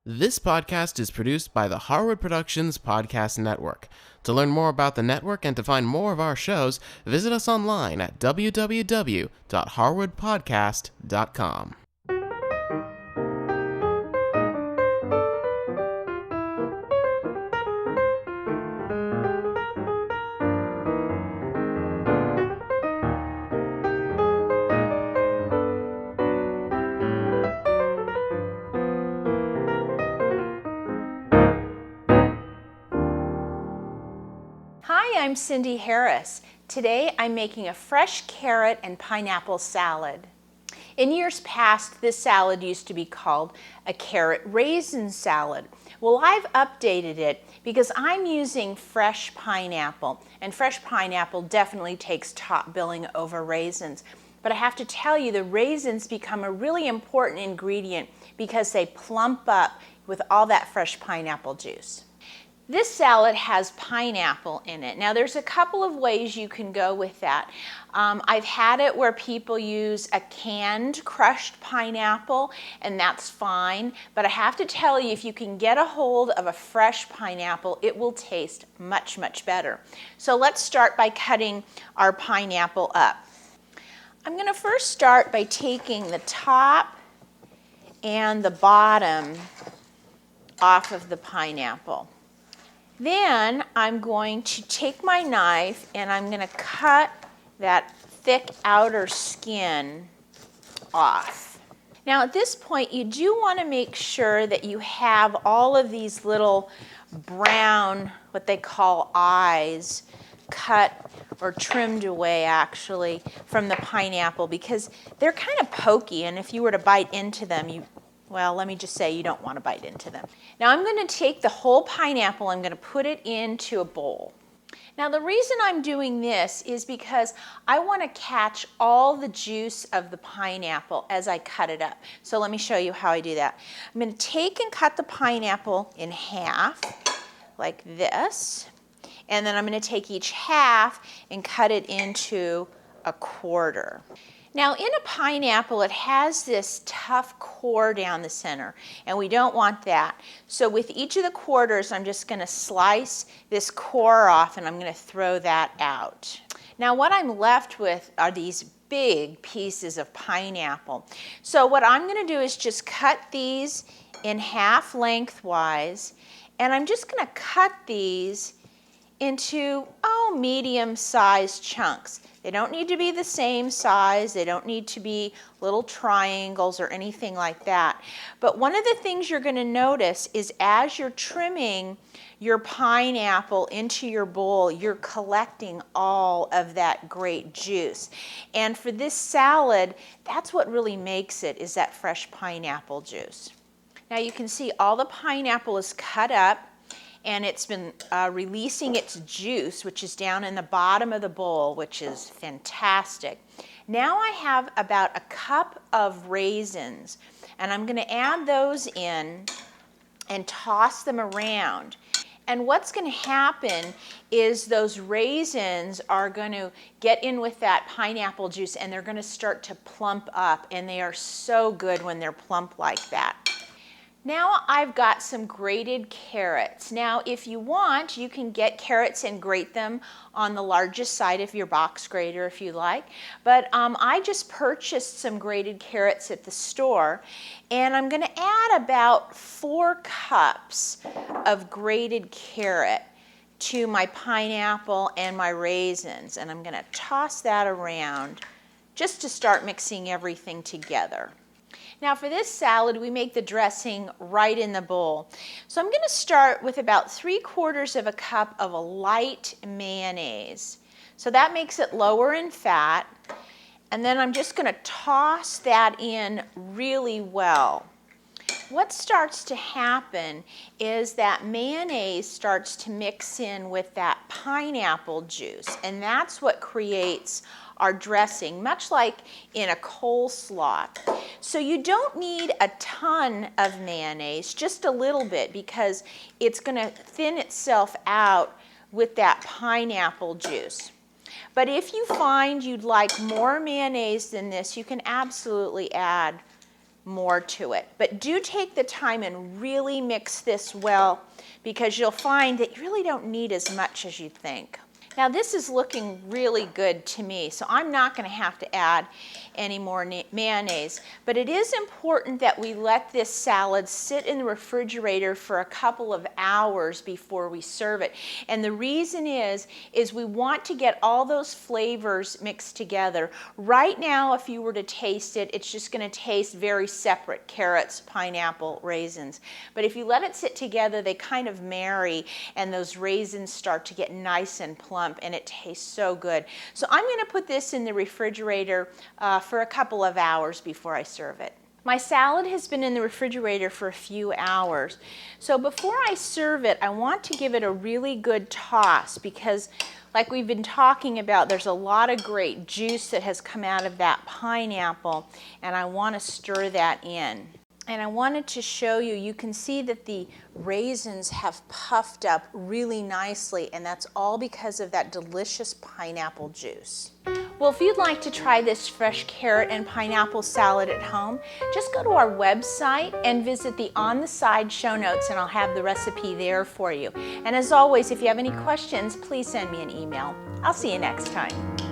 This podcast is produced by the Harwood Productions Podcast Network. To learn more about the network and to find more of our shows, visit us online at www.harwoodpodcast.com. Hi, I'm Cindy Harris. Today I'm making a fresh carrot and pineapple salad. In years past, this salad used to be called a carrot raisin salad. Well, I've updated it because I'm using fresh pineapple, and fresh pineapple definitely takes top billing over raisins. But I have to tell you, the raisins become a really important ingredient because they plump up with all that fresh pineapple juice. This salad has pineapple in it. Now there's a couple of ways you can go with that. I've had it where people use a canned crushed pineapple, and that's fine. But I have to tell you, if you can get a hold of a fresh pineapple, it will taste much, much better. So let's start by cutting our pineapple up. I'm going to first start by taking the top and the bottom off of the pineapple. Then I'm going to take my knife and I'm going to cut that thick outer skin off. Now at this point, you do want to make sure that you have all of these little brown, what they call eyes, cut or trimmed away actually from the pineapple, because they're kind of pokey, and if you were to bite into them, well, let me just say you don't want to bite into them. Now I'm going to take the whole pineapple, I'm going to put it into a bowl. Now the reason I'm doing this is because I want to catch all the juice of the pineapple as I cut it up. So let me show you how I do that. I'm going to take and cut the pineapple in half, like this. And then I'm going to take each half and cut it into a quarter. Now in a pineapple, it has this tough core down the center, and we don't want that. So with each of the quarters, I'm just going to slice this core off, and I'm going to throw that out. Now what I'm left with are these big pieces of pineapple. So what I'm going to do is just cut these in half lengthwise, and I'm just going to cut these into, medium-sized chunks. They don't need to be the same size. They don't need to be little triangles or anything like that. But one of the things you're going to notice is as you're trimming your pineapple into your bowl, you're collecting all of that great juice. And for this salad, that's what really makes it, is that fresh pineapple juice. Now you can see all the pineapple is cut up, and it's been releasing its juice, which is down in the bottom of the bowl, which is fantastic. Now I have about a cup of raisins, and I'm going to add those in and toss them around. And what's going to happen is those raisins are going to get in with that pineapple juice, and they're going to start to plump up, and they are so good when they're plump like that. Now I've got some grated carrots. Now if you want, you can get carrots and grate them on the largest side of your box grater if you like. But I just purchased some grated carrots at the store, and I'm going to add about 4 cups of grated carrot to my pineapple and my raisins. And I'm going to toss that around just to start mixing everything together. Now for this salad, we make the dressing right in the bowl. So I'm going to start with about 3/4 of a cup of a light mayonnaise. So that makes it lower in fat. And then I'm just going to toss that in really well. What starts to happen is that mayonnaise starts to mix in with that pineapple juice, and that's what creates our dressing, much like in a coleslaw. So you don't need a ton of mayonnaise, just a little bit, because it's going to thin itself out with that pineapple juice. But if you find you'd like more mayonnaise than this, you can absolutely add more to it. But do take the time and really mix this well, because you'll find that you really don't need as much as you think. Now this is looking really good to me, so I'm not going to have to add any more mayonnaise. But it is important that we let this salad sit in the refrigerator for a couple of hours before we serve it. And the reason is we want to get all those flavors mixed together. Right now, if you were to taste it, it's just going to taste very separate: carrots, pineapple, raisins. But if you let it sit together, they kind of marry, and those raisins start to get nice and plump, and it tastes so good. So I'm going to put this in the refrigerator for a couple of hours before I serve it. My salad has been in the refrigerator for a few hours. So before I serve it, I want to give it a really good toss, because like we've been talking about, there's a lot of great juice that has come out of that pineapple, and I want to stir that in. And I wanted to show you, you can see that the raisins have puffed up really nicely, and that's all because of that delicious pineapple juice. Well, if you'd like to try this fresh carrot and pineapple salad at home, just go to our website and visit the On the Side show notes, and I'll have the recipe there for you. And as always, if you have any questions, please send me an email. I'll see you next time.